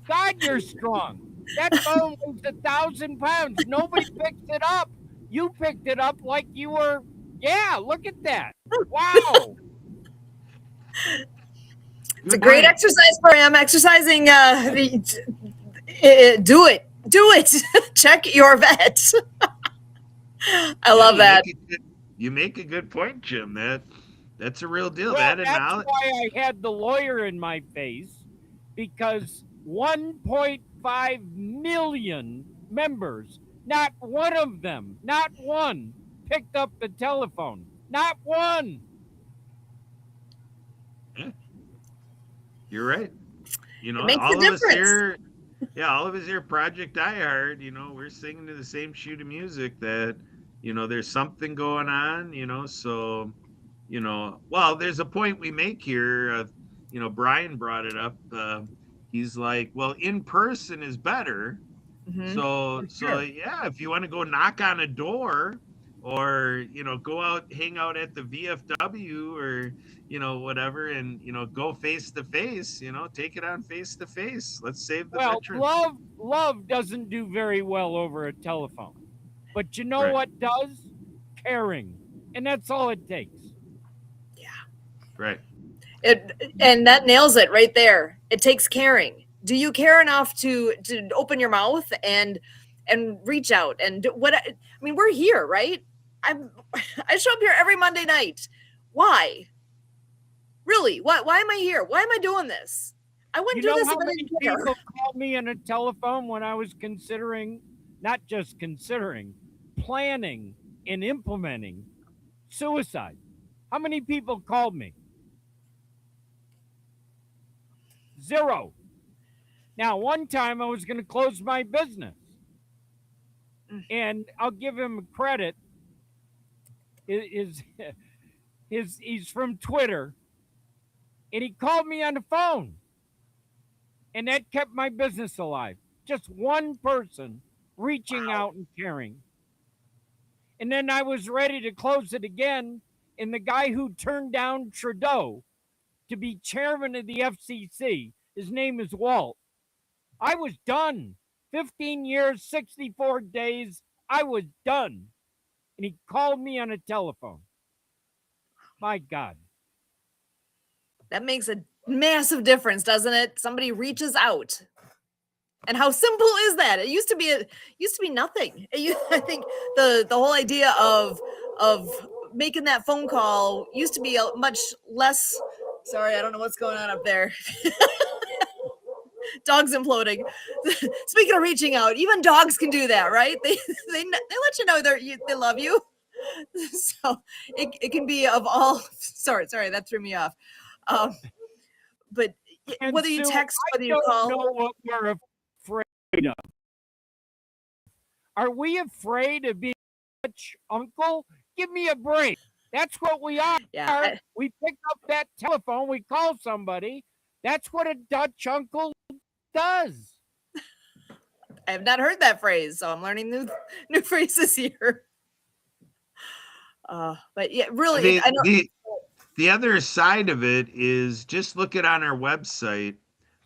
God, you're strong. That phone weighs 1,000 pounds. Nobody picks it up. You picked it up like you were. Yeah, look at that. Wow. It's a great exercise program. Exercising, do it. Check your vet. I love that. You make a good point, Jim. That's a real deal. Well, That and that's now, why I had the lawyer in my face, because 1.5 million members, not one of them, not one, picked up the telephone. Not one. you're right. It makes all a of us difference. here, all of us here, Project Die Hard, we're singing to the same sheet of music that, there's something going on, so, well, there's a point we make here. Brian brought it up. He's like, well, in person is better. Mhm. So Sure. yeah, if you want to go knock on a door or go out, hang out at the VFW or whatever, and go face to face, take it on face to face. Let's save the Well, veterans. love doesn't do very well over a telephone. But you know Right. what does? Caring. And that's all it takes. Right. And that nails it right there. It takes caring. Do you care enough to open your mouth and reach out and do what? I mean, we're here, right? I show up here every Monday night. Why? Really? Why am I here? Why am I doing this? I wouldn't do this how if I many didn't care. people called me on a telephone when I was considering, not just considering, planning and implementing suicide? How many people called me? 0. Now, one time I was going to close my business, and I'll give him credit. He's from Twitter, and he called me on the phone, and that kept my business alive. Just one person reaching out and caring. And then I was ready to close it again, and the guy who turned down Trudeau to be chairman of the FCC, his name is Walt. I was done. 15 years, 64 days, I was done. And he called me on a telephone. My God. That makes a massive difference, doesn't it? Somebody reaches out. And how simple is that? It used to be nothing. I think the whole idea of making that phone call used to be a much less. Sorry, I don't know what's going on up there. Dogs imploding. Speaking of reaching out, even dogs can do that, right? They let you know they love you. So it can be of all. Sorry, that threw me off. But And whether you Sue, text, I whether you call, don't know what we're afraid of. Are we afraid of being a Dutch uncle? Give me a break. That's what we are. yeah, We pick up that telephone, we call somebody. That's what a Dutch uncle does. I have not heard that phrase, so I'm learning new phrases here. But yeah, really, I know. The other side of it is just look it on our website,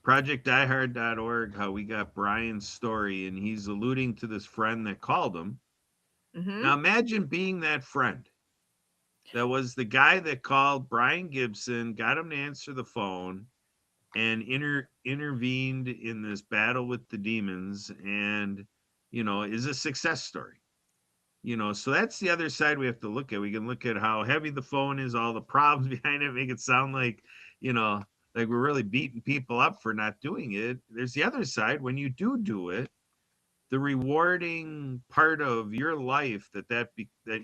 projectdiehard.org, how we got Brian's story, and he's alluding to this friend that called him. Mhm. Now imagine being that friend. That was the guy that called Brian Gibson, got him to answer the phone, and intervened in this battle with the demons, and is a success story. So that's the other side we have to look at. We can look at how heavy the phone is, all the problems behind it, make it sound like like we're really beating people up for not doing it. There's the other side. When you do it, the rewarding part of your life that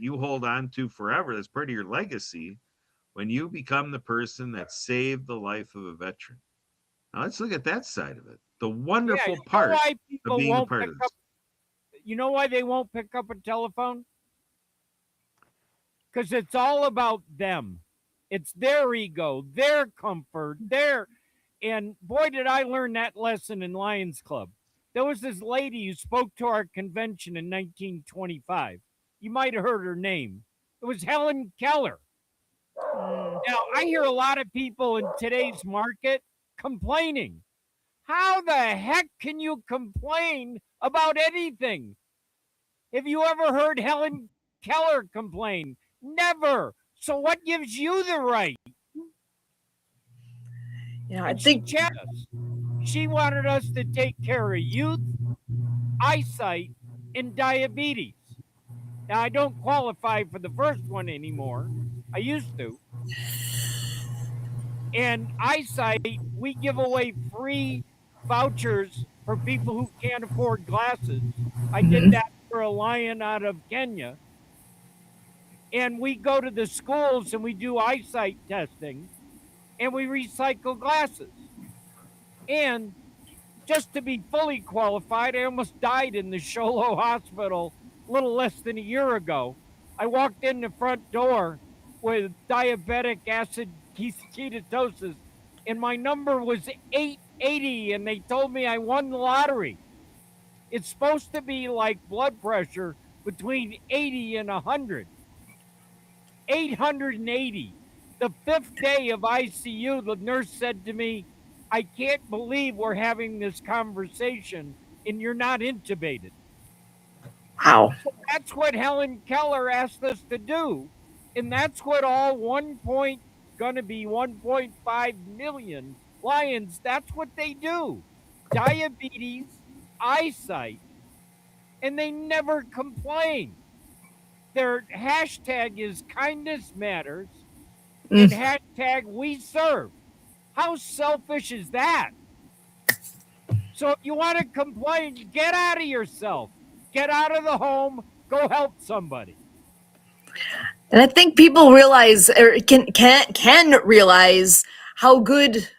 you hold on to forever, that's part of your legacy, when you become the person that saved the life of a veteran. Now let's look at that side of it. The wonderful part of being a part of this. You know why they won't pick up a telephone? Because it's all about them. It's their ego, their comfort, and boy, did I learn that lesson in Lions Club. There was this lady who spoke to our convention in 1925. You might have heard her name. It was Helen Keller. Now, I hear a lot of people in today's market complaining. How the heck can you complain about anything? Have you ever heard Helen Keller complain? Never. So what gives you the right? Yeah, I And she think chatted us. She wanted us to take care of youth, eyesight, and diabetes. Now, I don't qualify for the first one anymore. I used to. And eyesight, we give away free vouchers for people who can't afford glasses. I did mhm. that for a lion out of Kenya. And we go to the schools and we do eyesight testing and we recycle glasses. And just to be fully qualified, I almost died in the Sholo hospital a little less than a year ago. I walked in the front door with diabetic acid ketosis, and my number was 880, and they told me I won the lottery. It's supposed to be like blood pressure between 80 and 100. 880. The fifth day of ICU, the nurse said to me, I can't believe we're having this conversation and you're not intubated. Wow. So that's what Helen Keller asked us to do. And that's what all gonna be 1.5 million lions, that's what they do. Diabetes, eyesight, and they never complain. Their hashtag is kindness matters and Mm. hashtag we serve. How selfish is that? So if you want to complain, get out of yourself. Get out of the home. Go help somebody. And I think people realize or can realize how good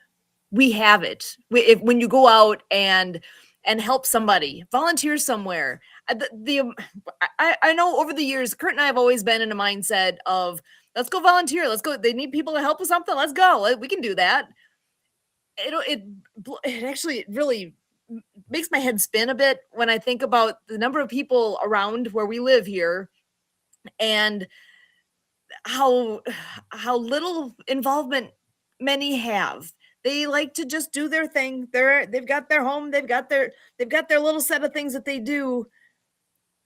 we have it when you go out and help somebody, volunteer somewhere. I know over the years, Kurt and I have always been in a mindset of let's go volunteer, let's go. They need people to help with something, let's go. We can do that. It actually really makes my head spin a bit when I think about the number of people around where we live here and how little involvement many have. They like to just do their thing. They've got their home, they've got their little set of things that they do,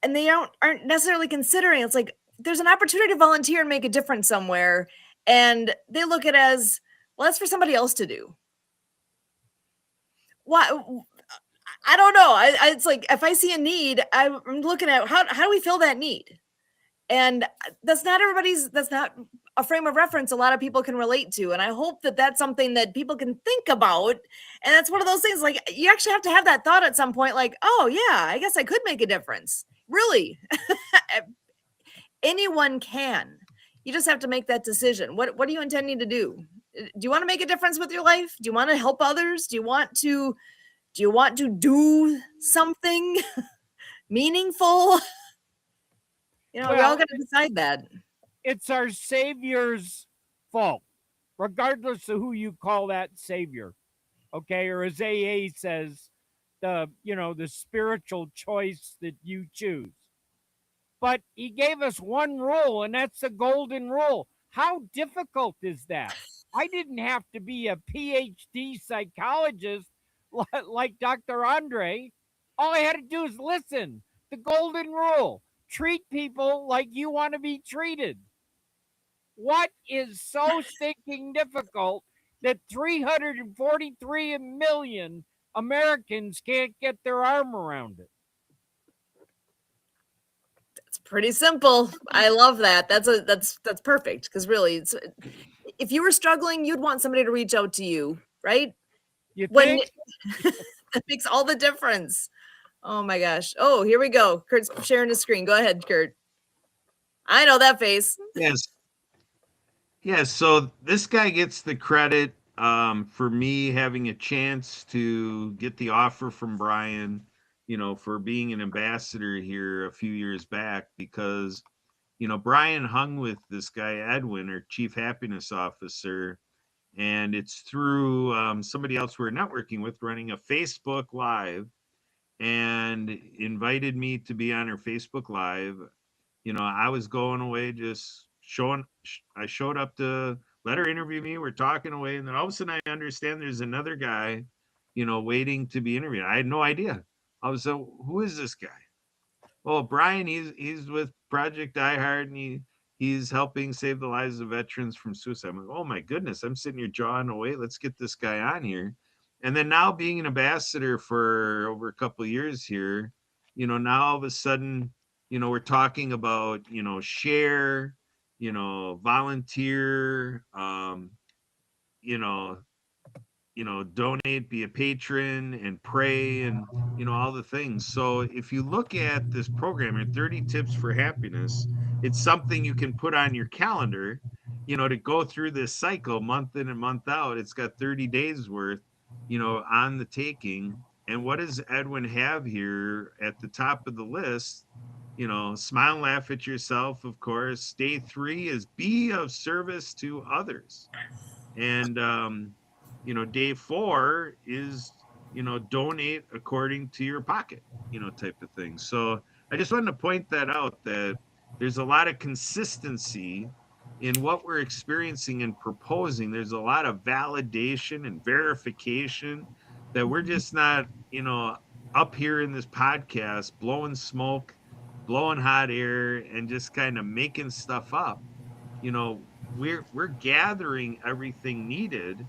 and they aren't necessarily considering it's like there's an opportunity to volunteer and make a difference somewhere, and they look at it as, well, that's for somebody else to do. Why? I don't know. It's like if I see a need, I'm looking at how do we fill that need? And that's not a frame of reference a lot of people can relate to, and I hope that that's something that people can think about. And that's one of those things, like, you actually have to have that thought at some point, like, oh yeah, I guess I could make a difference, really. Anyone can. You just have to make that decision. What are you intending to do? Do you want to make a difference with your life? Do you want to help others? Do you want to do something meaningful? We all Well, got to decide that. it's our Savior's fault, regardless of who you call that Savior. Okay, or as AA says, the spiritual choice that you choose. But he gave us one rule, and that's the golden rule. How difficult is that? I didn't have to be a PhD psychologist like Dr. Andre. All I had to do is listen. The golden rule: treat people like you want to be treated. What is so stinking difficult that 343 million Americans can't get their arm around it? It's pretty simple. I love that. That's perfect, because really, if you were struggling, you'd want somebody to reach out to you, right? You When think? that makes all the difference. Oh my gosh. Oh, here we go. Kurt's sharing his screen. Go ahead, Kurt. I know that face. Yes. Yeah, so this guy gets the credit for me having a chance to get the offer from Brian, for being an ambassador here a few years back, because, Brian hung with this guy, Edwin, our chief happiness officer, and it's through somebody else we're networking with running a Facebook Live and invited me to be on her Facebook Live. I was going away just I showed up to let her interview me. We're talking away. And then all of a sudden I understand there's another guy, waiting to be interviewed. I had no idea. I was so, who is this guy? Well, Brian, he's with Project Die Hard, and he's helping save the lives of veterans from suicide. I'm like, oh my goodness, I'm sitting here jawing away. Let's get this guy on here. And then now being an ambassador for over a couple of years here, now all of a sudden, we're talking about, share, volunteer, you know, donate, be a patron, and pray, and all the things. So if you look at this program, your 30 tips for happiness, it's something you can put on your calendar, to go through this cycle month in and month out. It's got 30 days worth, on the taking. And what does Edwin have here at the top of the list? Smile and laugh at yourself, of course. Day 3 is be of service to others. And day 4 is donate according to your pocket, type of thing. So I just wanted to point that out, that there's a lot of consistency in what we're experiencing and proposing. There's a lot of validation and verification, that we're just not up here in this podcast blowing smoke, blowing hot air, and just kind of making stuff up. We're gathering everything needed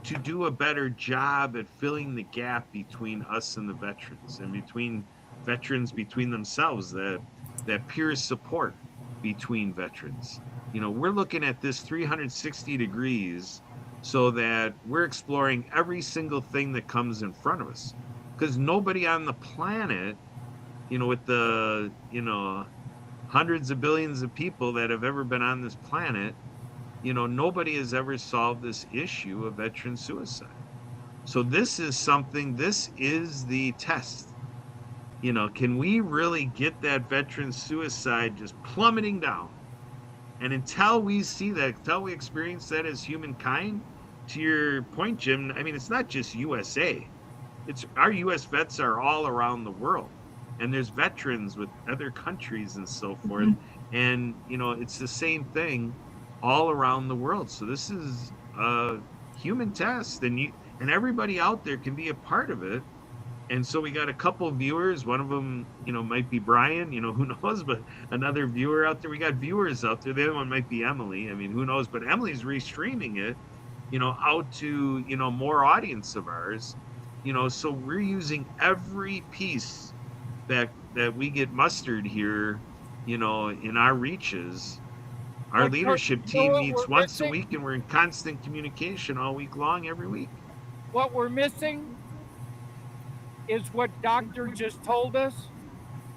to do a better job at filling the gap between us and the veterans, and between veterans, between themselves, that peer support between veterans. We're looking at this 360 degrees, so that we're exploring every single thing that comes in front of us, because nobody on the planet, with the hundreds of billions of people that have ever been on this planet, nobody has ever solved this issue of veteran suicide. So this is the test. Can we really get that veteran suicide just plummeting down? And until we see that, until we experience that as humankind, to your point, Jim, I mean, it's not just USA. It's our US vets are all around the world. And there's veterans with other countries and so forth. Mm-hmm. And, it's the same thing all around the world. So this is a human test, and everybody out there can be a part of it. And so we got a couple of viewers. One of them, might be Brian, who knows, but another viewer out there. We got viewers out there. The other one might be Emily. I mean, who knows? But Emily's restreaming it, out to, more audience of ours. So we're using every piece that we get mustered here, in our reaches. Our leadership team meets once a week, and we're in constant communication all week long, every week. What we're missing is what Doctor just told us.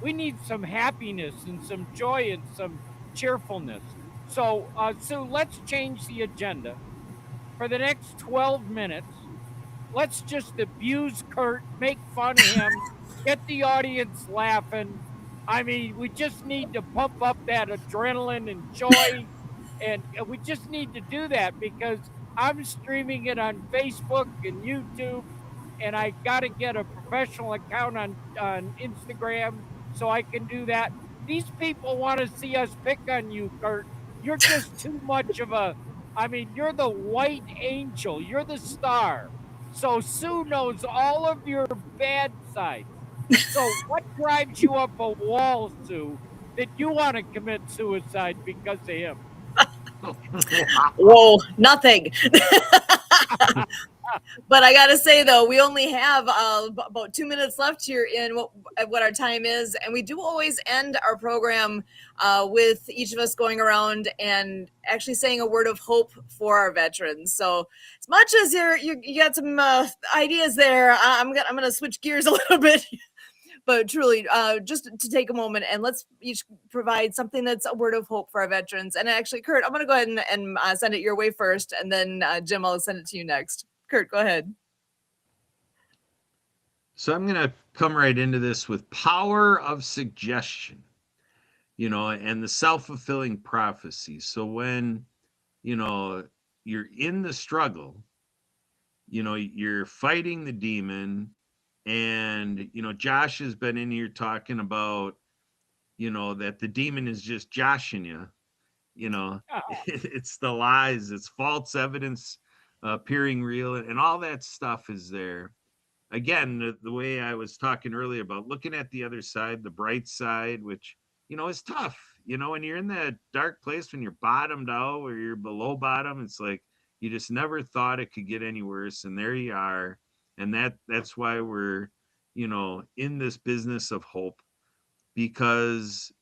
We need some happiness and some joy and some cheerfulness. So, Sue, let's change the agenda. For the next 12 minutes, let's just abuse Kurt, make fun of him, get the audience laughing. I mean, we just need to pump up that adrenaline and joy, and we just need to do that, because I'm streaming it on Facebook and YouTube, and I got to get a professional account on Instagram so I can do that. These people want to see us pick on you, Kurt. You're just too much of you're the white angel. You're the star. So Sue knows all of your bad sides. So what drives you up a wall, Sue, that you want to commit suicide because of him? Whoa, nothing. But I gotta say, though, we only have about 2 minutes left here in what our time is, and we do always end our program with each of us going around and actually saying a word of hope for our veterans. So, as much as you got some ideas there, I'm gonna switch gears a little bit. But truly, just to take a moment and let's each provide something that's a word of hope for our veterans. And actually, Kurt, I'm going to go ahead and send it your way first, and then Jim, I'll send it to you next. Kurt, go ahead. So I'm going to come right into this with power of suggestion, and the self-fulfilling prophecy. So when, you're in the struggle, you're fighting the demon, and, Josh has been in here talking about, that the demon is just joshing you, it's the lies, it's false evidence appearing real, and all that stuff is there. Again, the way I was talking earlier about looking at the other side, the bright side, which is tough. When you're in that dark place, when you're bottomed out or you're below bottom, it's like you just never thought it could get any worse. And there you are. And that's why we're, in this business of hope, because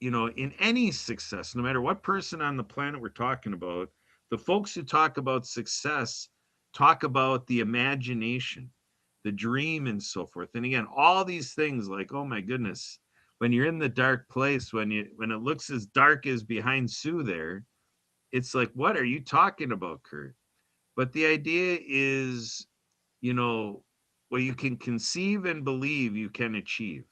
in any success, no matter what person on the planet we're talking about, the folks who talk about success talk about the imagination, the dream, and so forth. And again, all these things, like, oh my goodness, when you're in the dark place, when it looks as dark as behind Sue there, it's like, what are you talking about, Kurt? But the idea is, what you can conceive and believe, you can achieve.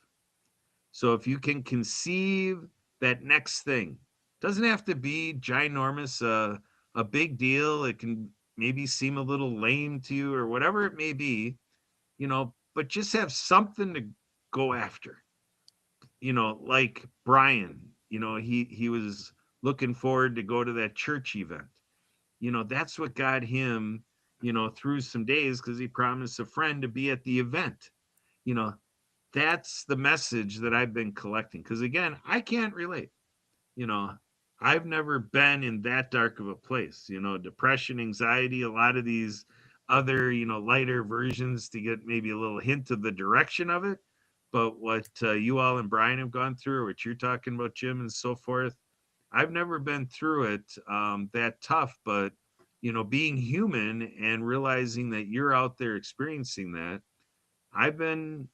So if you can conceive that next thing, doesn't have to be ginormous, a big deal. It can maybe seem a little lame to you or whatever it may be, but just have something to go after. Like Brian, he was looking forward to go to that church event. That's what got him, through some days, because he promised a friend to be at the event. You know, that's the message that I've been collecting. Because again, I can't relate. You know, I've never been in that dark of a place. Depression, anxiety, a lot of these other, lighter versions to get maybe a little hint of the direction of it. But what you all and Brian have gone through, or what you're talking about, Jim, and so forth, I've never been through it that tough. But, being human and realizing that you're out there experiencing that, I've been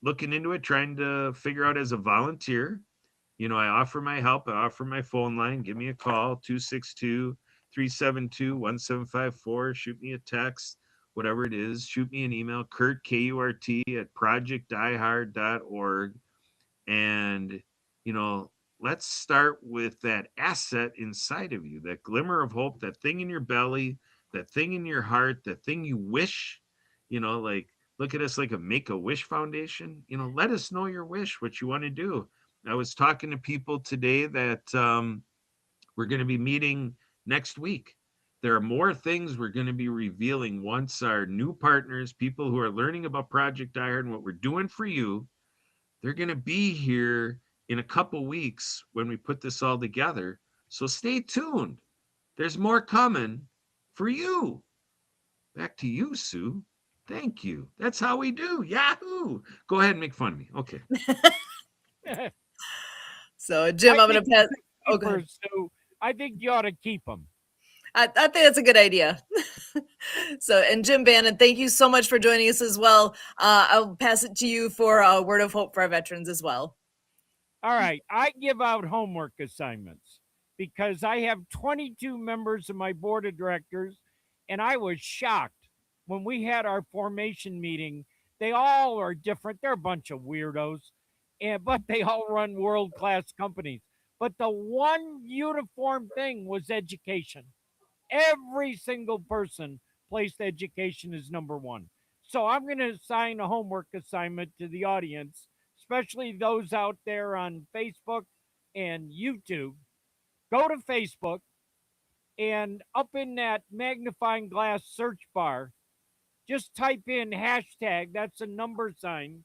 looking into it, trying to figure out as a volunteer. I offer my help. I offer my phone line. Give me a call, 262-372-1754. Shoot me a text, whatever it is. Shoot me an email, Kurt, Kurt, at projectdiehard.org. And, you know, let's start with that asset inside of you, that glimmer of hope, that thing in your belly, that thing in your heart, that thing you wish, like, look at us like a Make-A-Wish Foundation. Let us know your wish, what you want to do. I was talking to people today that we're going to be meeting next week. There are more things we're going to be revealing once our new partners, people who are learning about Project Iron and what we're doing for you, they're going to be here in a couple weeks when we put this all together. So stay tuned. There's more coming for you. Back to you, Sue. Thank you. That's how we do. Yahoo! Go ahead and make fun of me. Okay. So, Jim, I'm going to pass. Oh, go ahead. So I think you ought to keep them. I think that's a good idea. So, and Jim Bannon, thank you so much for joining us as well. I'll pass it to you for a word of hope for our veterans as well. All right. I give out homework assignments because I have 22 members of my board of directors, and I was shocked when we had our formation meeting. They all are different. They're a bunch of weirdos, but they all run world-class companies. But the one uniform thing was education. Every single person placed education as number one. So I'm going to assign a homework assignment to the audience, especially those out there on Facebook and YouTube. Go to Facebook and up in that magnifying glass search bar, just type in hashtag, that's a number sign,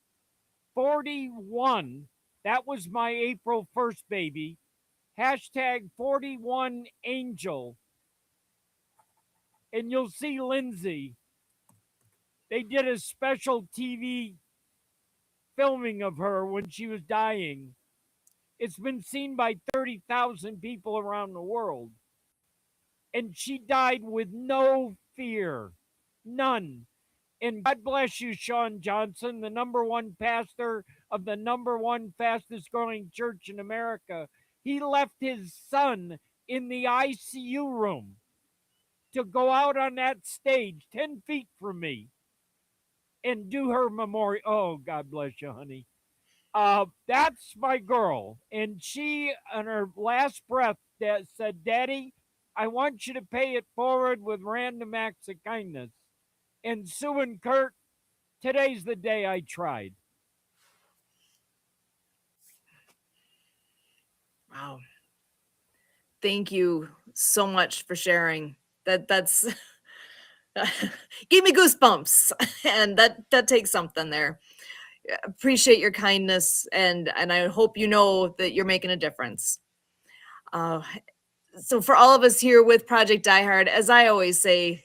41. That was my April 1st baby. Hashtag 41 Angel. And you'll see Lindsay. They did a special TV filming of her when she was dying. It's been seen by 30,000 people around the world. And she died with no fear. None. And God bless you, Sean Johnson, the number one pastor of the number one fastest growing church in America. He left his son in the ICU room to go out on that stage 10 feet from me and do her memorial. Oh, God bless you, honey. That's my girl. And she, on her last breath, said, Daddy, I want you to pay it forward with random acts of kindness. And Sue and Kurt, today's the day I tried. Wow. Thank you so much for sharing. That's gave me goosebumps, and that takes something there. appreciate your kindness, and I hope you know that you're making a difference. So for all of us here with Project Die Hard, as I always say,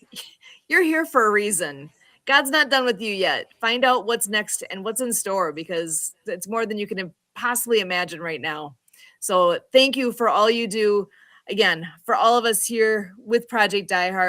you're here for a reason. God's not done with you yet. Find out what's next and what's in store, because it's more than you can possibly imagine right now. So thank you for all you do. Again, for all of us here with Project Die Hard.